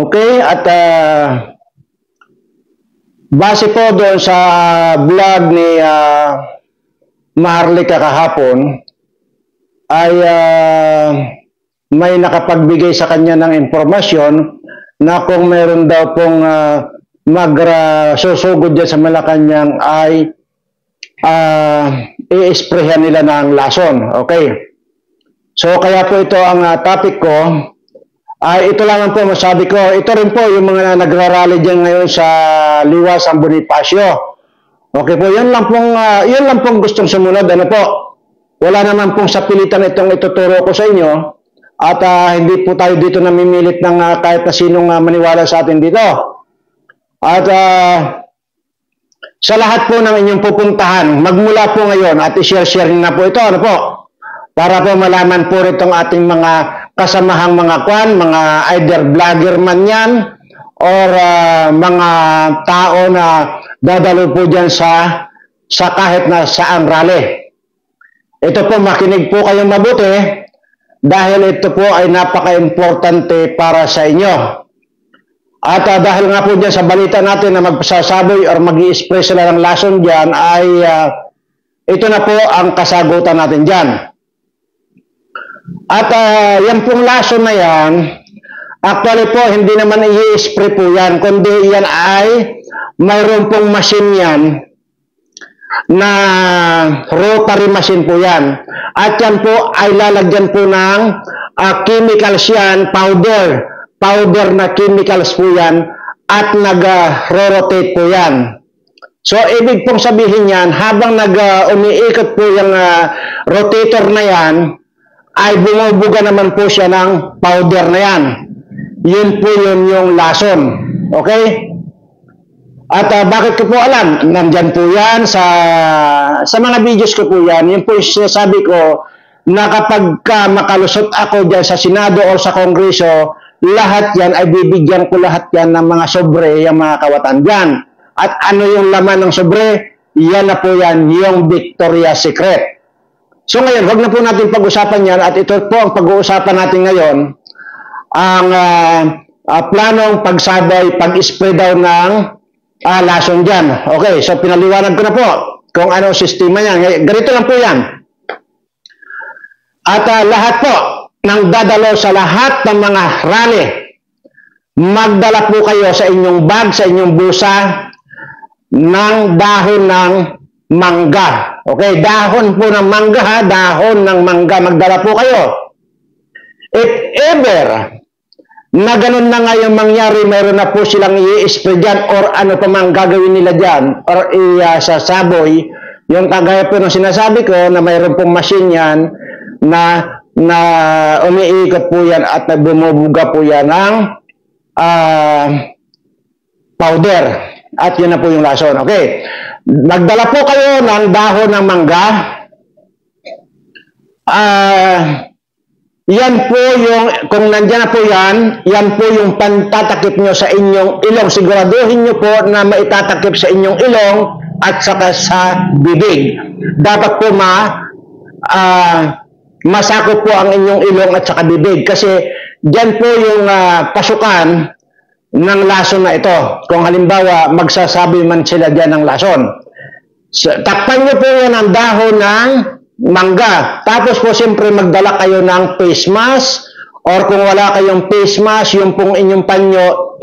Okay, at base po doon sa vlog ni Maharlika kahapon, ay may nakapagbigay sa kanya ng impormasyon na kung meron daw pong magsusugod dyan sa Malacanang ay i-sprayhan nila ng lason. Okay. So kaya po ito ang topic ko. Ay ito lang po masabi ko. Ito rin po yung mga nagrarally dyan ngayon sa Liwa San Bonifacio. Okay po, yun lang pong gustong sumunod. Ano po? Wala naman pong sapilitan itong ituturo ko sa inyo. At hindi po tayo dito namimilit ng kahit na sinong maniwala sa atin dito. At sa lahat po ng inyong pupuntahan, magmula po ngayon at i-share na po ito. Ano po? Para po malaman po itong ating mga kasamahang mga mga either vlogger man yan or mga tao na dadalo po dyan sa kahit na saang rally. Ito po, makinig po kayong mabuti dahil ito po ay napaka-importante para sa inyo. At dahil nga po dyan sa balita natin na magsasaboy or mag-i-spray sila ng lason dyan ay ito na po ang kasagutan natin dyan. At yan pong lason na yan, actually po hindi naman i-spray po yan, kundi yan ay mayroon pong machine yan na rotary machine po yan. At yan po ay lalagyan po ng chemicals yan, powder na chemicals po yan at nag-rotate po yan. So ibig pong sabihin yan, habang umiikot po yung rotator na yan, ay bumubuga naman po siya ng powder na yan. Yun po yun yung lason. Okay? At bakit ko po alam? Nandyan po yan sa mga videos ko po yan. Yun po yung sinasabi ko na kapag makalusot ako dyan sa Senado o sa Kongreso, lahat yan ay bibigyan ko lahat yan ng mga sobre, yung mga kawatan dyan. At ano yung laman ng sobre? Yan na po yan, yung Victoria's Secret. So ngayon, wag na po natin pag-usapan yan at ito po ang pag-uusapan natin ngayon, ang planong pagsabay, pag-spray daw ng lason dyan. Okay, so pinaliwanag ko na po kung ano sistema yan. Ganito lang po yan. At lahat po ng dadalo sa lahat ng mga rally, magdala po kayo sa inyong bag, sa inyong bulsa, ng dahon ng mangga. Okay, dahon po ng mangga ha, dahon ng mangga, magdala po kayo. If ever na ganun na nga yung mangyari, mayroon na po silang i-spray dyan or ano pa mang gagawin nila dyan or sasaboy, yung kagaya po ng sinasabi ko na mayroon pong machine yan na umiikot po yan at bumubuga po yan ng powder at yun na po yung lason. Okay, magdala po kayo ng dahon ng mangga. Yan po yung, kung nandyan na po yan, yan po yung pantatakip nyo sa inyong ilong. Siguraduhin nyo po na maitatakip sa inyong ilong at saka sa bibig. Dapat po masakop po ang inyong ilong at saka bibig. Kasi dyan po yung pasukan ng lason na ito. Kung halimbawa, magsasabi man sila dyan ng lason. So, takpan nyo po yan ang dahon ng mangga. Tapos po siyempre magdala kayo ng face mask or kung wala kayong face mask, yung pong inyong panyo,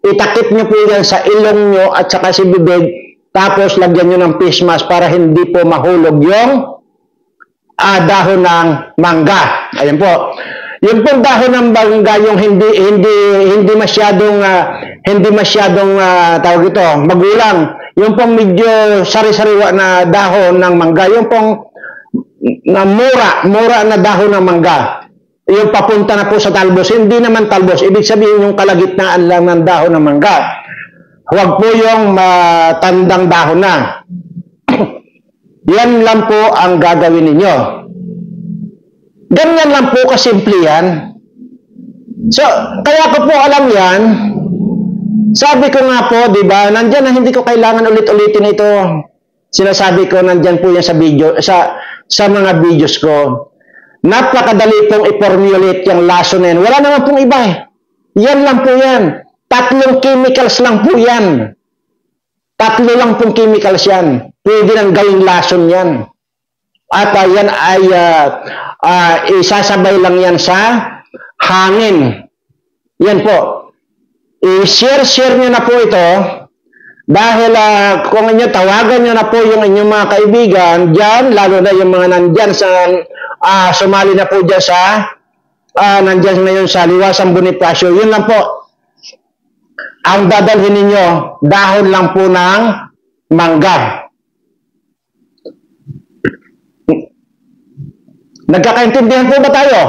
itakip nyo po yan sa ilong nyo at saka si bibig. Tapos lagyan nyo ng face mask para hindi po mahulog yung dahon ng mangga. Ayan po. Yung pong dahon ng mangga, yung hindi masyadong tawag ito, magulang. Yung pong medyo sari-sariwa na dahon ng mangga, yung pong mura na dahon ng mangga. Yung papunta na po sa talbos, hindi naman talbos, ibig sabihin yung kalagitnaan lang ng dahon ng mangga. Huwag po yung matandang dahon na. Yan lang po ang gagawin ninyo. Ganyan lang po kasimple yan. So, kaya ko po alam yan. Sabi ko nga po, di ba, nandyan na hindi ko kailangan ulit-ulitin ito. Sinasabi ko, nandyan po yan sa video, sa mga videos ko. Napakadali pong i-formulate yung lason na yan. Wala naman pong iba eh. Yan lang po yan. 3 chemicals lang po yan. 3 lang pong chemicals yan. Pwede nang gawing lason yan. At yan ay isasabay lang yan sa hangin. Yan po. I-share nyo na po ito dahil kung inyo tawagan nyo na po yung inyong mga kaibigan dyan, lalo na yung mga nandyan sa sumali na po dyan sa nandyan ngayon sa Liwasang Bonifacio, yun lang po. Ang dadalhin ninyo, dahon lang po ng mangga. Nagkakaintindihan po ba tayo?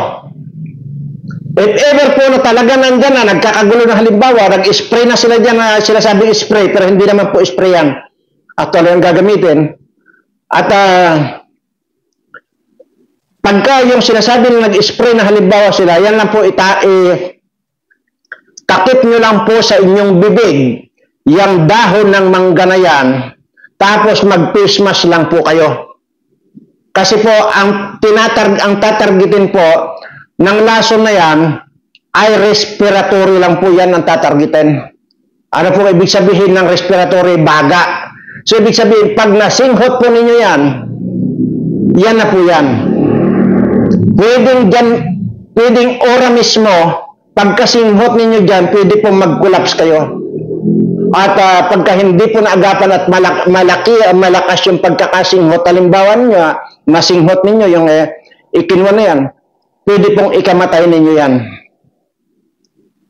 If ever po na talaga nandyan na nagkakagulo na halimbawa, nag-spray na sila dyan na sinasabing spray, pero hindi naman po spray yan. Actually, ang gagamitin. At pagka yung sinasabi na nag-spray na halimbawa sila, yan lang po takip nyo lang po sa inyong bibig yung dahon ng mangga na yan, tapos mag-face mask lang po kayo. Kasi po, ang tatargetin po ng lason na yan ay respiratory lang po yan ang tatargetin. Ano po ibig sabihin ng respiratory? Baga. So, ibig sabihin, pag nasinghot po ninyo yan, yan na po yan. Pwedeng ora mismo, pagkasinghot ninyo dyan, pwede pong mag-collapse kayo. At pagka hindi po naagapan at malakas yung pagkakasinghot, halimbawa nyo, masinghot ninyo yung ikinwa na yan, pwede pong ikamatay ninyo yan.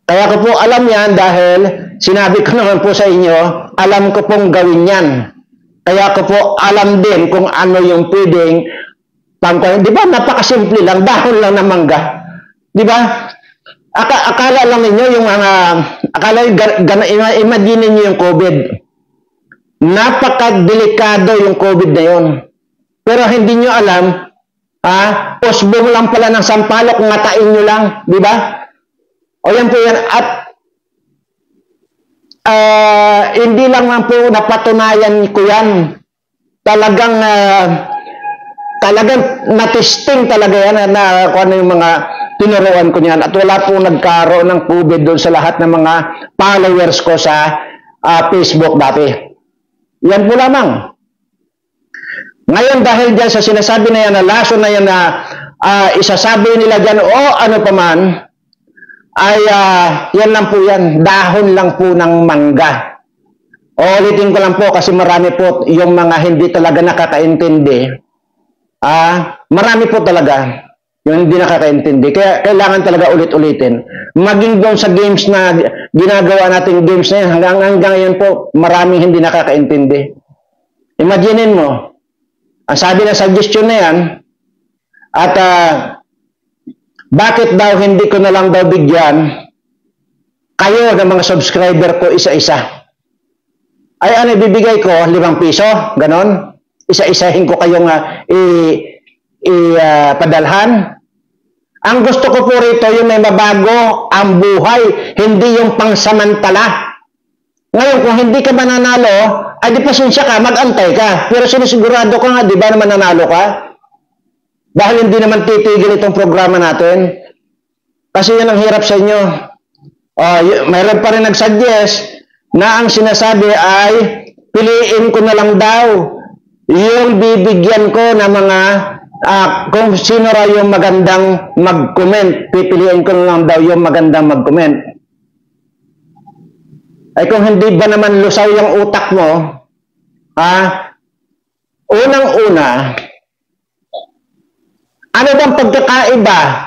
Kaya ko po alam yan dahil sinabi ko naman po sa inyo, alam ko pong gawin yan. Kaya ko po alam din kung ano yung pwedeng di ba napakasimple lang, dahon lang ng mangga. Di ba? Akala lang ninyo yung imagine niyo yung COVID. Napakadelikado yung COVID na yun. Pero hindi nyo alam, usbong lang pala ng sampalok, ngatain nyo lang, di ba? O yan po yan. At hindi lang po napatunayan ko yan. Talagang natesting talaga yan na kung ano yung mga tinuruan ko niyan. At wala po nagkaroon ng COVID doon sa lahat ng mga followers ko sa Facebook dati. Yan po lamang. Ngayon dahil dyan sa sinasabi na yan na lason na yan na isasabi nila dyan o ano pa man, ay yan lang po yan, dahon lang po ng mangga. Ulitin ko lang po kasi marami po yung mga hindi talaga nakakaintindi. Marami po talaga yung hindi nakakaintindi. Kaya kailangan talaga ulit-ulitin. Maging doon sa games na ginagawa nating games na yan, hanggang ngayon po, maraming hindi nakakaintindi. Imaginin mo, ang sabi na suggestion na yan, at bakit daw hindi ko na lang daw bigyan kayo ng mga subscriber ko isa-isa? Ay ano ibibigay ko? 5 piso? Ganon? Isa-isahin ko kayong padalhan? Ang gusto ko po rito yung may mabago ang buhay, hindi yung pangsamantala. Ngayon, kung hindi ka mananalo, ay di pasensya ka, mag-antay ka. Pero sinisigurado ko nga, di ba naman nanalo ka? Dahil hindi naman titigil itong programa natin. Kasi yan ang hirap sa inyo. Mayroon pa rin nag-suggest na ang sinasabi ay piliin ko na lang daw yung bibigyan ko ng mga kung sino raw yung magandang mag-comment. Pipiliin ko na lang daw yung magandang mag-comment. Ay kung hindi ba naman lusaw yung utak mo, unang-una, ano bang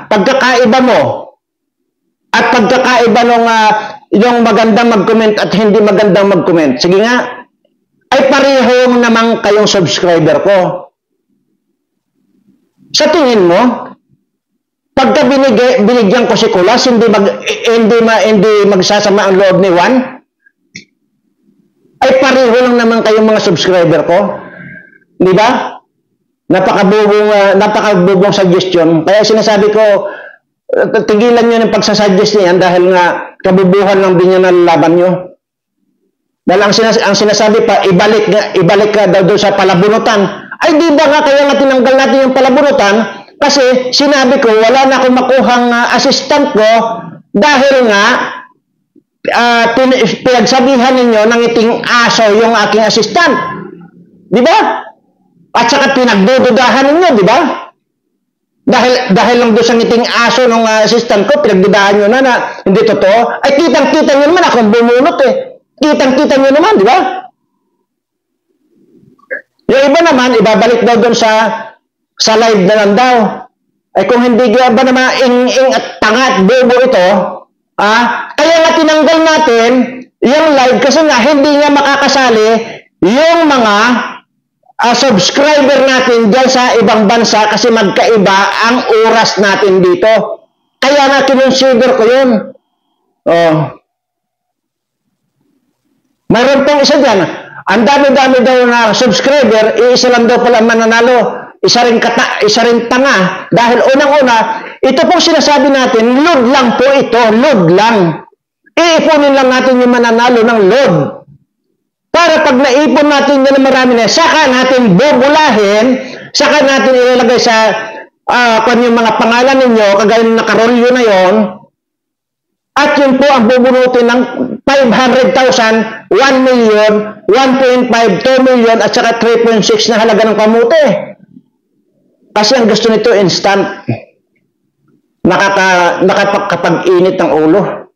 pagkakaiba mo at pagkakaiba nung yung magandang mag-comment at hindi magandang mag-comment? Sige nga, ay pareho naman kayong subscriber ko. Sa tingin mo, pagka binigyan ko si Kulas, hindi magsasama ang loob ni Juan? Ay pareho lang naman kayong mga subscriber ko. Di ba? Napakabubong suggestion. Kaya sinasabi ko, tigilan nyo ng pagsasuggest niyan dahil nga kabubuhan lang din yan na lalaban nyo. Dahil ang sinasabi pa, ibalik ka daw doon sa palabunutan. Ay di ba nga kaya nga tinanggal natin yung palabunutan? Kasi sinabi ko, wala na akong makuhang assistant ko dahil nga pinagsabihan ninyo ng iting aso yung aking assistant. Di ba? At saka pinagdududahan ninyo, di ba? Dahil lang doon sa ngiting aso ng assistant ko, pinagdudahan nyo na hindi totoo. Ay, kitang-kita nyo naman akong bumunot eh. Kitang-kita nyo naman, di ba? Yung iba naman, ibabalik daw doon sa live na lang daw. Ay kung hindi ba naman ing at tanga at bobo ito, kaya nga tinanggal natin yung live kasi nga hindi nga makakasali yung mga subscriber natin dyan sa ibang bansa kasi magkaiba ang oras natin dito. Kaya na kinonsider ko yun. Oh. Mayroon pong isa dyan. Ang dami-dami daw na subscriber, isa lang daw pala mananalo. Isa rin tanga. Dahil unang-una, ito pong sinasabi natin, load lang po ito, load lang. Iipunin lang natin yung mananalo ng load. Para pag naipon natin na marami na, saka natin bubulahin, saka natin ilalagay sa yung mga pangalan ninyo, kagaya ng nakarolyo na yon. At yun po ang bubunutin ng 500,000, 1 million, 1.5, 2 million, at saka 3.6 na halaga ng kamote. Kasi ang gusto nito instant. Nakapag-init ng ulo.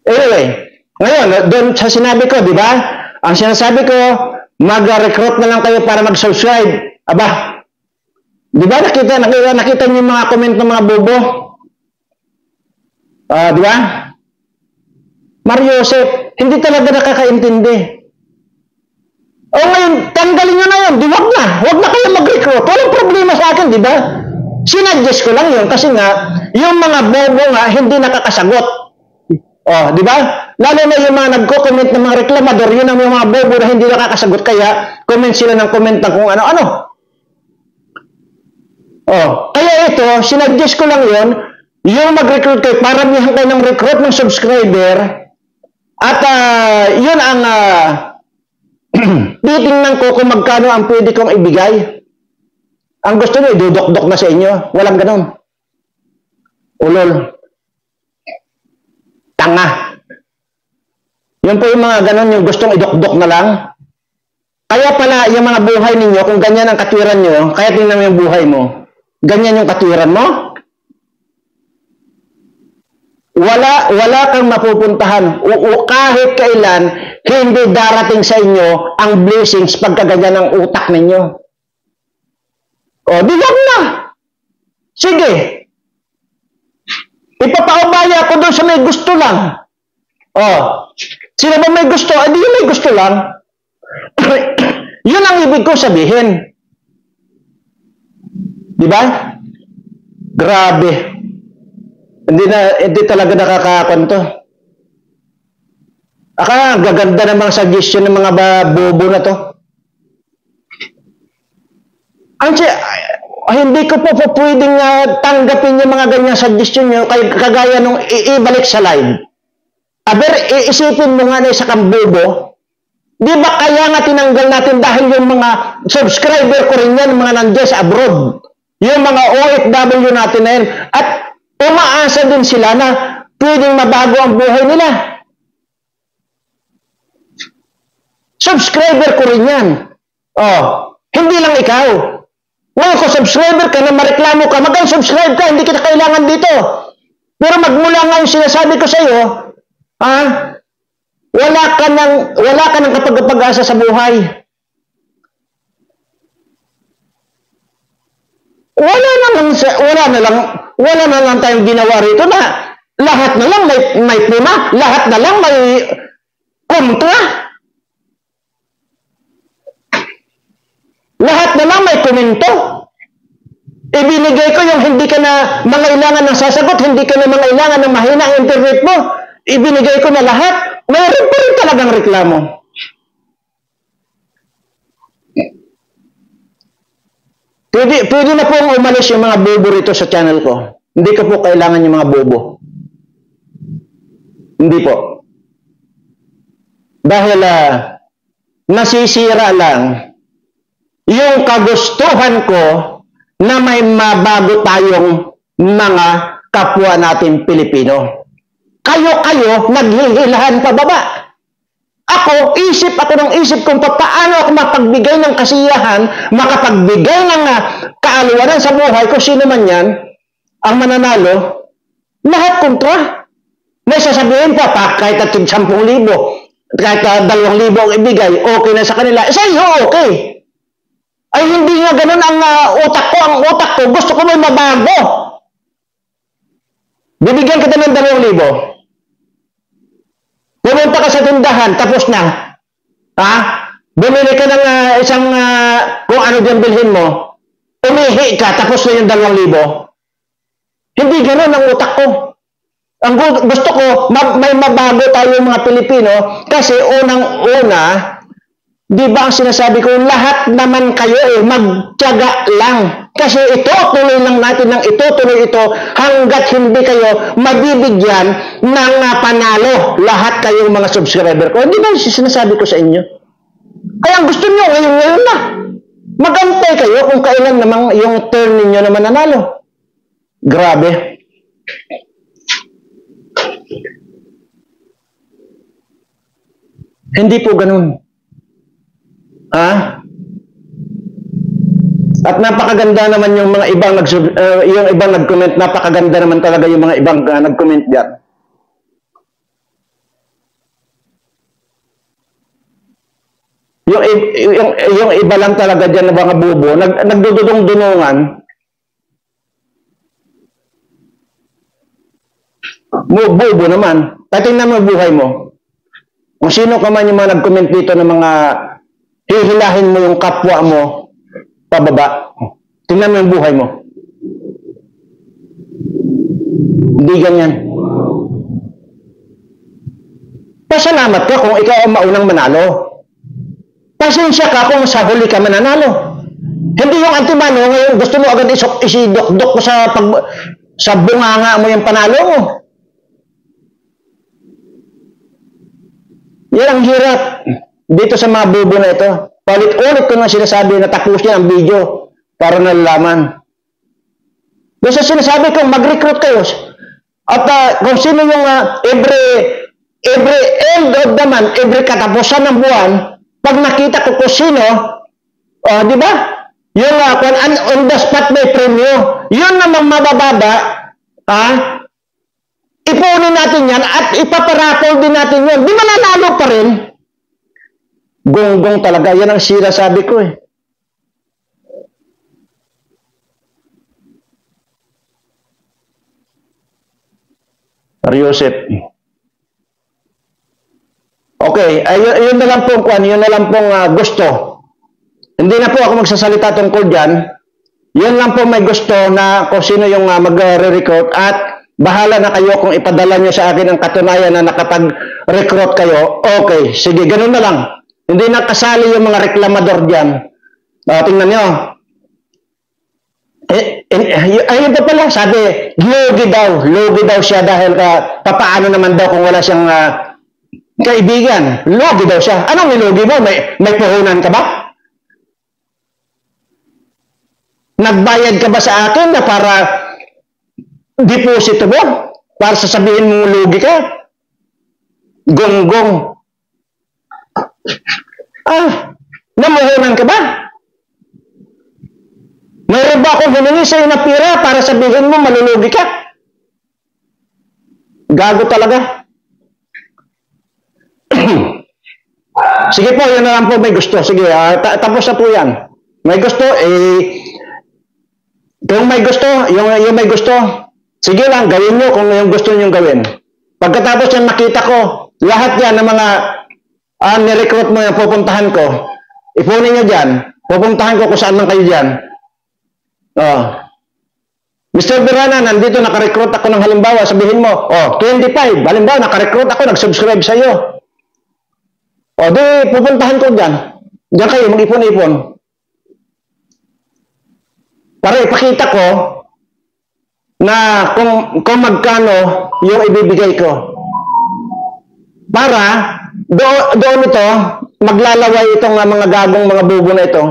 Anyway, ngayon, doon sa sinabi ko, di ba? Ang sinasabi ko, mag-recruit na lang kayo para mag-subscribe. Aba, di ba nakita niyo yung mga comment ng mga bobo? Di ba? Mario Joseph, hindi talaga nakakaintindi. O ngayon, tanggalin nyo na yun. Di wag na kayo mag-recruit. Walang problema sa akin, di ba? Sinadjust ko lang yun kasi nga, yung mga bobo nga, hindi nakakasagot. Di ba? Lalo na yung mga nagko-comment ng mga reklamador, yun ang mga bobo na hindi nakakasagot. Kaya, comment sila ng comment ng kung ano-ano. Kaya ito, sinadjust ko lang yun, yung mag-recruit kayo, paramihan kayo ng recruit ng subscriber, at yun ang titingnan ko kung magkano ang pwede kong ibigay. Ang gusto nyo, idudok-dok na sa inyo. Walang ganun. Ulol. Tanga. Yun po yung mga ganun, yung gustong idok-dok na lang. Kaya pala, yung mga buhay ninyo, kung ganyan ang katwiran nyo, kaya tingnan mo yung buhay mo, ganyan yung katwiran mo, wala kang mapupuntahan. Kahit kailan, hindi darating sa inyo ang blessings pagkaganyan ng utak ninyo. Di wag na. Sige. Ipapaubaya ako doon sa may gusto lang. Sino ba may gusto? Di yung may gusto lang. Yun ang ibig ko sabihin. Di ba? Grabe. Hindi talaga nakakakanto. Gaganda ng mga suggestion ng mga bobo na to. Hindi ko po pwedeng tanggapin yung mga ganyang suggestion nyo kagaya nung ibalik sa live. Iisipin mo nga na isa kang bobo. Di ba kaya nga tinanggal natin dahil yung mga subscriber ko rin yan, mga nandiyan sa abroad. Yung mga OFW natin na yan. At umaasa din sila na pwedeng mabago ang buhay nila. Subscriber ko rin yan. Hindi lang ikaw. Ngayon, kung subscriber ka na mareklamo ka, mag-subscribe ka, hindi kita kailangan dito. Pero magmula nga yung sinasabi ko sa iyo, wala ka ng kapag-asa sa buhay. Wala na lang tayong ginawa rito na lahat na lang may puna, lahat na lang may kontra. Lahat na lang may komento. Ibinigay ko yung hindi ka na mangailangan ng sasagot, hindi ka na mangailangan ng mahina ang internet mo. Ibinigay ko na lahat. Mayroon pa rin talagang reklamo. Pwede na pong umalis yung mga bobo rito sa channel ko. Hindi ko po kailangan yung mga bobo. Hindi po. Dahil nasisira lang yung kagustuhan ko na may mabago tayong mga kapwa natin Pilipino. kayo naghihilahan pababa. Isip ako ng isip kung paano ako mapagbigay ng kasiyahan, makapagbigay ng kaalawanan sa buhay ko, sino man yan, ang mananalo, lahat kontra. May sasabihin pa kahit at 10,000, kahit 2,000 ang ibigay, okay na sa kanila. Sa iyo, okay. Ay, hindi nga ganun ang utak ko. Ang utak ko, gusto ko may mabago. Bibigyan kita ng 2,000. Pumunta ka sa tindahan, tapos na. Bumili ka ng isang, kung ano dyan bilhin mo, umihi ka, tapos na yung 2,000. Hindi ganun ang utak ko. Ang gusto ko, may mabago tayo mga Pilipino, kasi unang-una, di ba ang sinasabi ko, lahat naman kayo magtiyaga lang. Kasi ito, tuloy lang natin ng ito, tuloy ito, hanggat hindi kayo mabibigyan ng panalo. Lahat kayong mga subscriber ko. Hindi ba sinasabi ko sa inyo? Kaya ang gusto nyo, ngayon na. Magantay kayo kung kailan namang yung turn ninyo na mananalo. Grabe. Hindi po ganun. At napakaganda naman yung mga ibang yung ibang nag-comment, napakaganda naman talaga yung mga ibang nag-comment diyan. Yung iba lang talaga diyan na mga bubo, nagdududong-dunungan. Bubo naman. Tingnan mo buhay mo. Kung sino ka man yung mga nag-comment dito ng mga hihilahin mo yung kapwa mo pababa. Tingnan mo yung buhay mo. Hindi ganyan. Pasalamat ka kung ikaw ang maunang manalo. Pasensya ka kung sa huli ka mananalo. Hindi yung antimano, ngayon gusto mo agad isidok-dok ko sa bunganga mo yung panalo mo. Yan ang hirap dito sa mga bubo na ito. Palit-ulit ko na sinasabi na tapusin ang video para nalalaman. Basta sinasabi ko, mag-recruit kayo. At kung sino yung every end of the month, every katapusan ng buwan, pag nakita ko kung sino, di ba? Yung on the spot may premyo, yun namang mabababa, ipunin natin yan at ipaparapol din natin yun. Di mananalo pa rin. Gonggong talaga. Yan ang sinasabi ko eh. Yusef. Okay. Yun na lang pong yun na lang pong gusto. Hindi na po ako magsasalita tungkol dyan. Yun lang po may gusto na kung sino yung mag-recruit at bahala na kayo kung ipadala nyo sa akin ang katunayan na nakapag-recruit kayo. Okay, sige, ganun na lang. Hindi nakasali yung mga reklamador dyan. Tingnan nyo. Ayun pa pala, sabi, lugi daw siya dahil papaano naman daw kung wala siyang kaibigan. Lugi daw siya. Anong nilugi mo? May puhunan ka ba? Nagbayad ka ba sa akin na para deposito mo? Para sasabihin mong lugi ka? Gonggong. Namuhunan ka ba? Mayroon ba akong humingi sa'yo na pira para sabihin mo malulugi ka? Gago talaga. Sige po, yun na lang po may gusto. Sige, tapos na po yan. May gusto, kung may gusto, yung may gusto, sige lang, gawin nyo kung yung gusto nyo gawin. Pagkatapos yan, makita ko, lahat yan ng mga ni-recruit mo yung pupuntahan ko, ipunin nyo dyan, pupuntahan ko kung saan man kayo dyan. Mr. Birana, nandito naka-recruit ako ng halimbawa, sabihin mo, 25, halimbawa naka-recruit ako, nag-subscribe sa'yo. Di pupuntahan ko dyan. Diyan kayo, mag-ipon-ipon. Para ipakita ko na kung magkano yung ibibigay ko. Para doon ito, maglalaway itong mga gagong mga bubo na ito.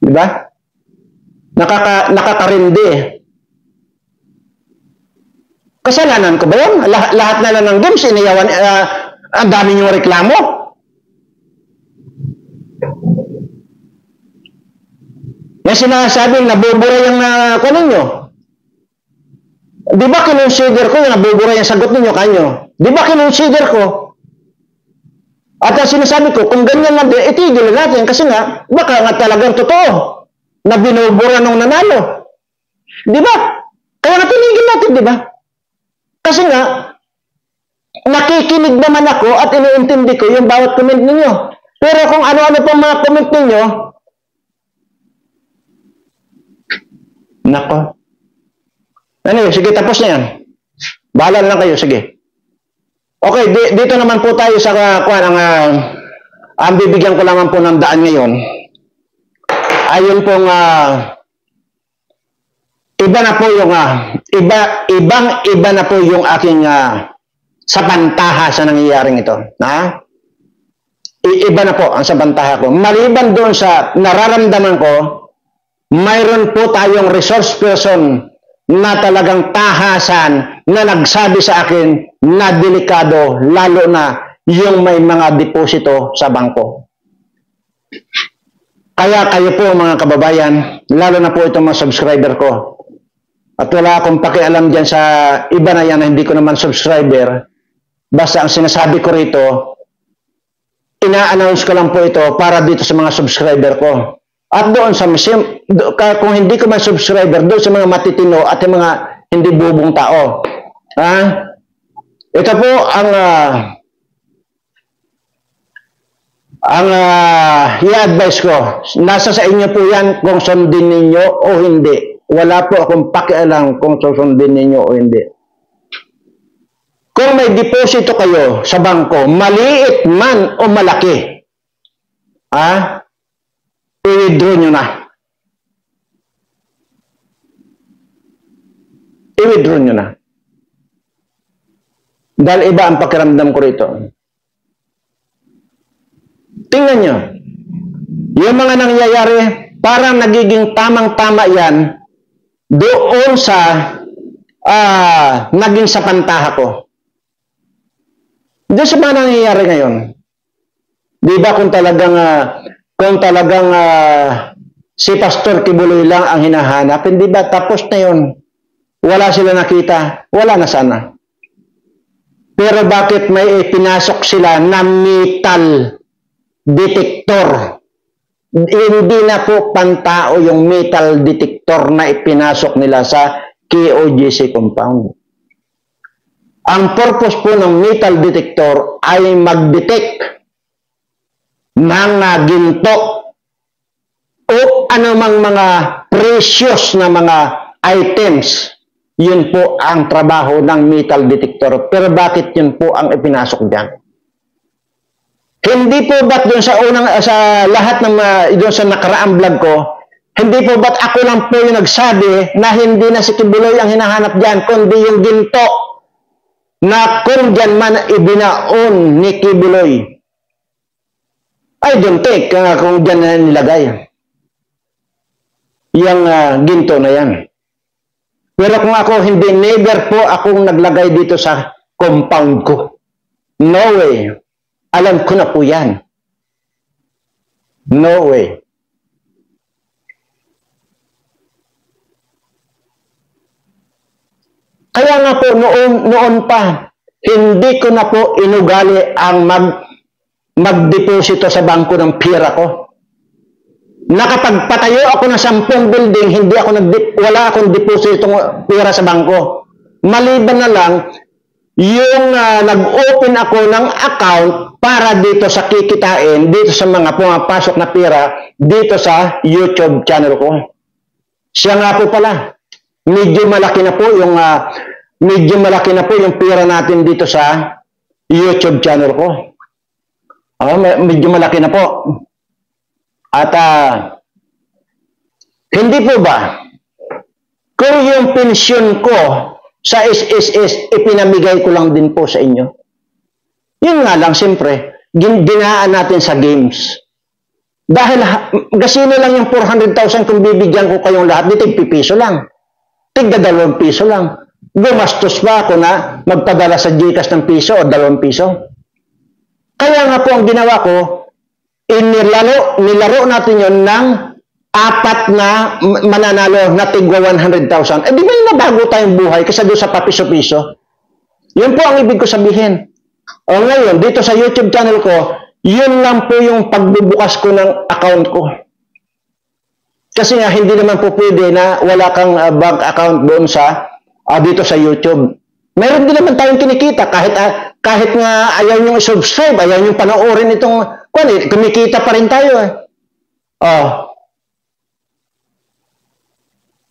Diba? Nakakarindi. Kasalanan ko ba yun? Lahat na lang ng games, iniyawan, ang dami niyong reklamo. May sinasabing nabubura yung kunin nyo. Di ba kinonsider ko yung nabubura yung sagot ninyo kanyo? Di ba kinonsider ko? At ang sinasabi ko, kung ganyan lang din, itigil natin kasi nga, baka nga talagang totoo na binubura nung nanalo. Di ba? Kaya nga tinigil natin, di ba? Kasi nga, nakikinig naman ako at iniintindi ko yung bawat comment ninyo. Pero kung ano-ano pang mga comment ninyo, nako. Anyway, sige, tapos na yan. Bahala lang kayo, sige. Okay, dito naman po tayo sa ang bibigyan ko naman po ng daan ngayon. Ayun pong iba na po yung ibang-iba na po yung aking sabantaha sa nangyayaring ito. Iba na po ang sabantaha ko. Maliban doon sa nararamdaman ko, mayroon po tayong resource person na talagang tahasan na nagsabi sa akin na delikado, lalo na yung may mga deposito sa bangko. Kaya kayo po mga kababayan, lalo na po itong mga subscriber ko, at wala akong pakialam dyan sa iba na yan na hindi ko naman subscriber, basta ang sinasabi ko rito, ina-announce ko lang po ito para dito sa mga subscriber ko. At doon sa kung hindi ko man subscriber, doon sa mga matitino at yung mga hindi bubong tao. Ito po ang i-advise ko. Nasa sa inyo po yan kung sundin ninyo o hindi. Wala po akong pakialam kung susundin ninyo o hindi. Kung may deposito kayo sa bangko, maliit man o malaki, i-withdraw nyo na. I-withdraw nyo na. Dahil iba ang pakiramdam ko rito. Tingnan nyo. Yung mga nangyayari, parang nagiging tamang-tama yan doon sa naging sapantaha ko. Doon sa mga nangyayari ngayon. Di ba kung talagang si Pastor Kibuloy lang ang hinahanap, hindi ba tapos na yun? Wala sila nakita, wala na sana. Pero bakit may pinasok sila na metal detector? Hindi na po pantao yung metal detector na ipinasok nila sa KOJC compound. Ang purpose po ng metal detector ay mag-detect ng ginto o anumang mga precious na mga items. Yun po ang trabaho ng metal detector. Pero bakit yun po ang ipinasok dyan? Hindi po ba't doon sa lahat ng doon sa nakaraang vlog ko, hindi po ba't ako lang po yung nagsabi na hindi na si Kibuloy ang hinahanap dyan, kundi yung ginto na kung dyan man ibinaon ni Kibuloy. I don't think kung dyan na nilagay. Yung ginto na yan. Pero kung ako, hindi, never po akong naglagay dito sa compound ko. No way. Alam ko na po yan. No way. Kaya nga po, noon pa, hindi ko na po inugali ang magdeposito sa bangko ng pira ko. Nakapagpatayo ako ng 10 building, wala akong depositong pera sa bangko. Maliban na lang, yung nag-open ako ng account para dito sa kikitain, dito sa mga pumapasok na pera, dito sa YouTube channel ko. Siya nga po pala, medyo malaki na po yung pera natin dito sa YouTube channel ko. Medyo malaki na po. At hindi po ba, kung yung pensyon ko sa SSS, ipinamigay ko lang din po sa inyo. Yun nga lang, siyempre, ginaan natin sa games. Dahil gasino lang yung 400,000 kung bibigyan ko kayong lahat, di tig piso lang. Tig 2 piso lang. gumastos pa ako na magpadala sa GCash ng piso o 2 piso. Kaya nga po ang ginawa ko, nilaro natin yon ng 4 na mananalo na tigwa 100,000. Di ba yung nabago tayong buhay kasi doon sa papiso-piso? Yun po ang ibig ko sabihin. O ngayon, dito sa YouTube channel ko, yun lang po yung pagbubukas ko ng account ko. Kasi nga, hindi naman po pwede na wala kang bank account doon sa dito sa YouTube. Meron din naman tayong kinikita kahit nga ayaw nyo i-subscribe, ayaw nyo panoorin itong kumikita pa rin tayo.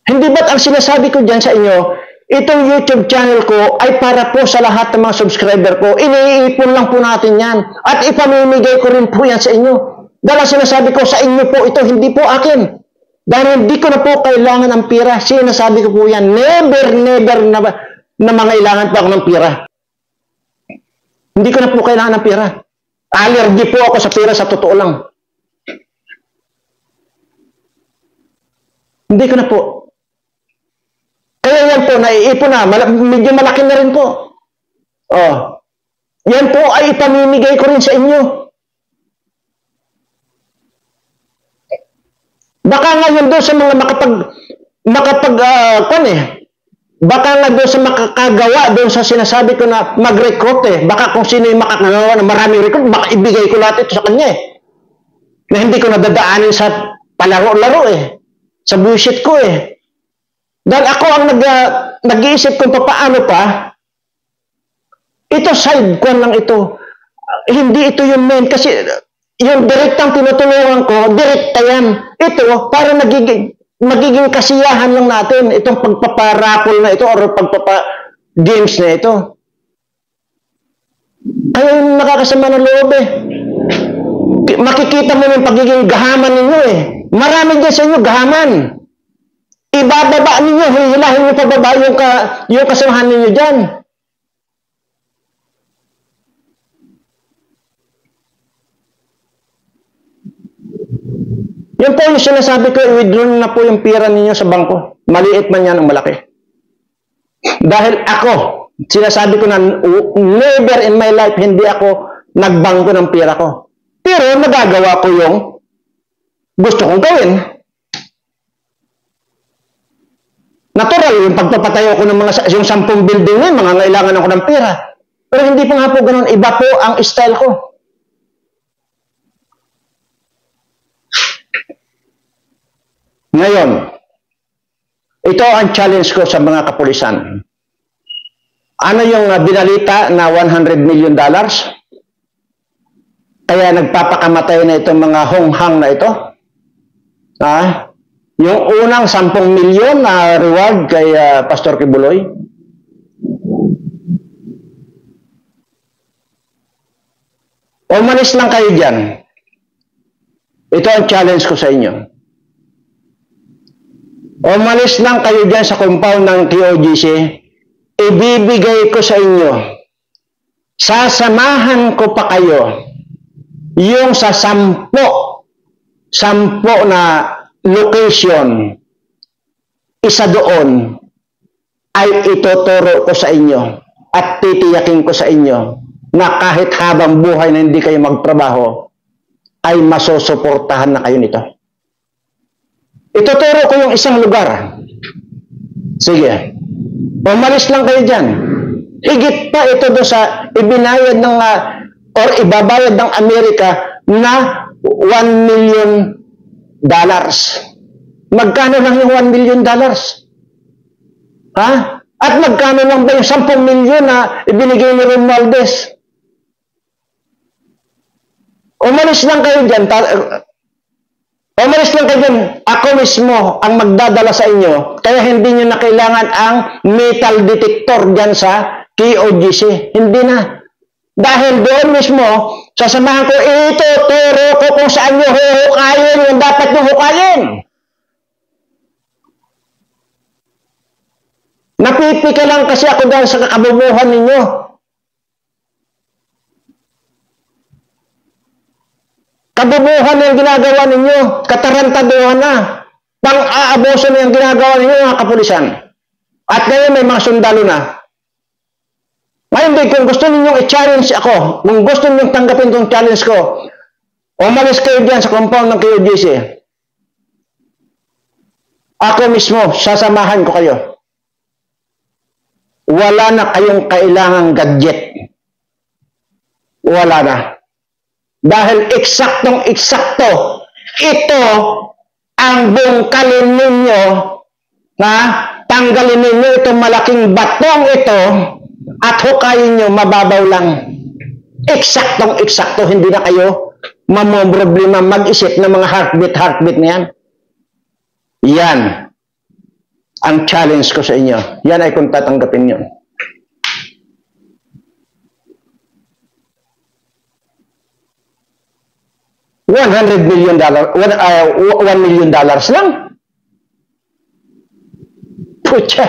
Hindi ba't ang sinasabi ko dyan sa inyo, itong YouTube channel ko ay para po sa lahat ng mga subscriber ko. Iniipon lang po natin yan. At ipamimigay ko rin po yan sa inyo. Dahil sinasabi ko sa inyo po ito, hindi po akin. Dahil hindi ko na po kailangan ng pira. Sinasabi ko po yan, never na mangailangan po ako ng pira. Hindi ko na po kailangan ng pira. Allergy po ako sa pira, sa totoo lang. Hindi ko na po. Kaya yan po, naiipon na. Medyo malaki na rin po. Yan po ay ipamimigay ko rin sa inyo. Baka ngayon doon sa mga baka nga doon sa makakagawa doon sa sinasabi ko na mag-recruit baka kung sino yung makakagawa na maraming recruit, baka ibigay ko lahat ito sa kanya na hindi ko nadadaanin sa palaro-laro sa bullshit ko Dahil ako ang nag-iisip kung paano pa, ito side ko lang ito. Hindi ito yung main kasi yung direktang tinutulungan ko, direkta yan. Ito, para magiging kasiyahan lang natin itong pagpaparapol na ito or pagpapa-games na ito. Kaya yung nakakasama ng loob Makikita mo yung pagiging gahaman ninyo Marami dyan sa inyo gahaman. Ibababa ninyo, hihilahin nyo pababa yung kasamahan ninyo dyan. Yun po yung sinasabi ko, i-withdraw na po yung pira ninyo sa bangko. Maliit man yan o malaki. Dahil ako, sinasabi ko na never in my life hindi ako nagbangko ng pira ko. Pero nagagawa ko yung gusto kong gawin. Natural, yung pagpapatayo ko ng yung 10 building na mga ngailangan ako ng pera. Pero hindi pa nga po ganun. Iba po ang style ko. Ngayon, ito ang challenge ko sa mga kapulisan. Ano yung binalita na $100 million? Kaya nagpapakamatay na itong mga honghang na ito. Yung unang 10 milyon na reward kay Pastor Kibuloy. Umalis lang kayo dyan. Ito ang challenge ko sa inyo. Umalis lang kayo dyan sa compound ng TOGC. Ibibigay ko sa inyo. Sasamahan ko pa kayo yung sa 10 na location, isa doon ay ituturo ko sa inyo at titiyakin ko sa inyo na kahit habang buhay na hindi kayo magtrabaho, ay masusuportahan na kayo nito. Ituturo ko yung isang lugar. Sige. Umalis lang kayo dyan. Higit pa ito doon sa ibinayad ng or ibabayad ng Amerika na $1 million. Magkano lang yung $1 million? At magkano lang ba yung 10 milyon na ibinigay ni Romualdez? Umalis lang kayo dyan. Umalis lang kayo dyan. Ako mismo ang magdadala sa inyo. Kaya hindi nyo na kailangan ang metal detector dyan sa TOGC. Hindi na. Dahil doon mismo, sasamahan ko, ituturo ko kung saan nyo huhukayin yung dapat nyo hukayin. Napipika lang kasi ako dahil sa kakabubuhan ninyo. Kabubuhan na yung ginagawa ninyo. Katarantaduhan na. Pang-aaboso na yung ginagawa ninyo, mga kapulisan. At ngayon may mga sundalo na. Ngayon, kung gusto ninyong i-challenge ako, kung gusto ninyong tanggapin itong challenge ko, umalis kayo dyan sa compound ng KOJC. Ako mismo, sasamahan ko kayo. Wala na kayong kailangang gadget. Wala na. Dahil eksaktong-eksakto, ito ang bungkalin ninyo, tanggalin ninyo itong malaking batong ito, at hukayin nyo, mababaw lang. Eksaktong-eksakto, hindi na kayo mamomroblema mag-isip ng mga heartbeat na yan. Yan ang challenge ko sa inyo. Yan ay kung tatanggapin nyo. $100 million, $1 million lang. Pucha.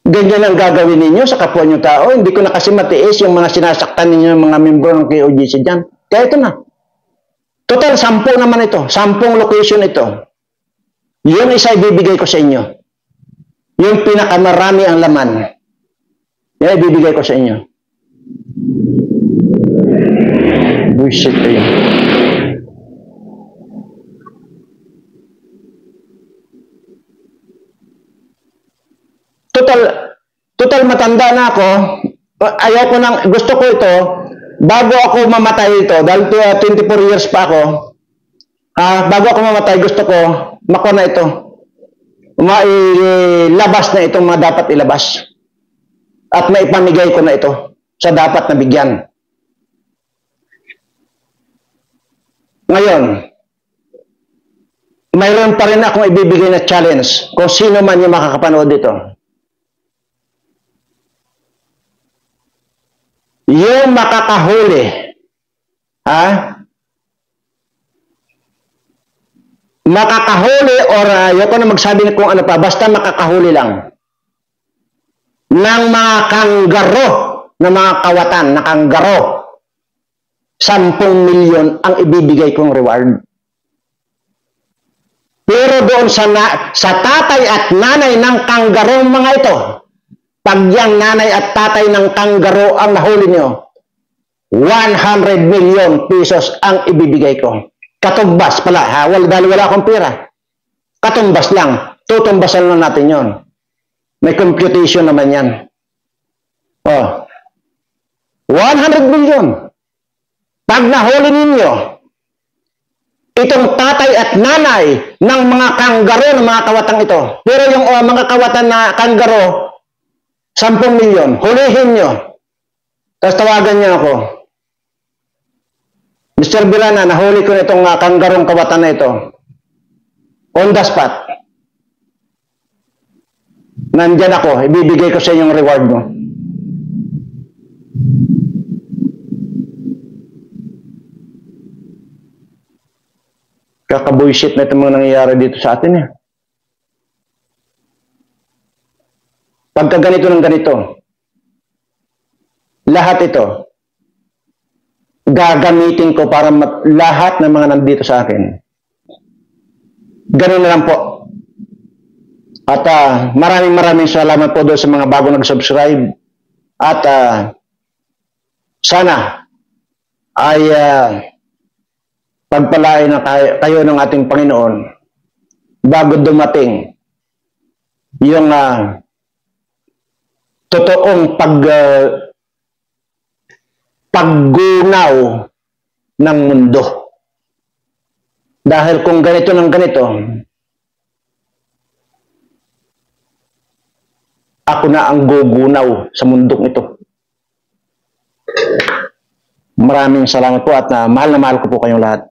Ganyan ang gagawin ninyo sa kapwa nyo tao. Hindi ko na kasi matiis yung mga sinasaktan ninyo ng mga membro ng KOJC dyan. Kaya ito na. Total, 10 naman ito. 10 location ito. Yung isa ibibigay ko sa inyo. Yung pinakamarami ang laman. Yan ibibigay ko sa inyo. Bullshit kayo. Total matanda na ako. Ayaw ko nang, gusto ko ito, bago ako mamatay ito, dahil 24 years pa ako, bago ako mamatay, gusto ko, makuha na ito. Mailabas na itong mga dapat ilabas. At maipamigay ko na ito sa dapat na bigyan. Ngayon, mayroon pa rin akong ibibigay na challenge kung sino man yung makakapanood dito. Yung makakahuli, makakahuli or ayoko na magsabi kung ano pa, basta makakahuli lang ng mga kanggaro, ng mga kawatan na kanggaro, 10 milyon ang ibibigay kong reward. Pero doon sa tatay at nanay ng kanggarong mga ito, pag yung nanay at tatay ng kanggaro ang nahuli nyo, 100 million pesos ang ibibigay ko. Katumbas pala, dahil wala akong pera. Katumbas lang. Tutumbasan lang natin yon. May computation naman yan. 100 million. Pag nahuli ninyo, itong tatay at nanay ng mga kanggaro, ng mga kawatang ito. Pero yung mga kawatan na kanggaro, 10 milyon, hulihin nyo. Tapos tawagan niyo ako. Mr. Bilana, nahuli ko na itong kanggarong kawatan na ito. On the spot. Nandyan ako, ibibigay ko sa inyong reward mo. Kakabuisit na itong mga nangyayari dito sa atin eh. Pagka ganito ng ganito, lahat ito, gagamitin ko para lahat ng mga nandito sa akin. Ganun na lang po. At maraming salamat po doon sa mga bago nag-subscribe. At sana ay pagpalain na kayo ng ating Panginoon bago dumating yung totoong paggunaw ng mundo. Dahil kung ganito ng ganito, ako na ang gugunaw sa mundong ito. Maraming salamat po at mahal na mahal ko po kayong lahat.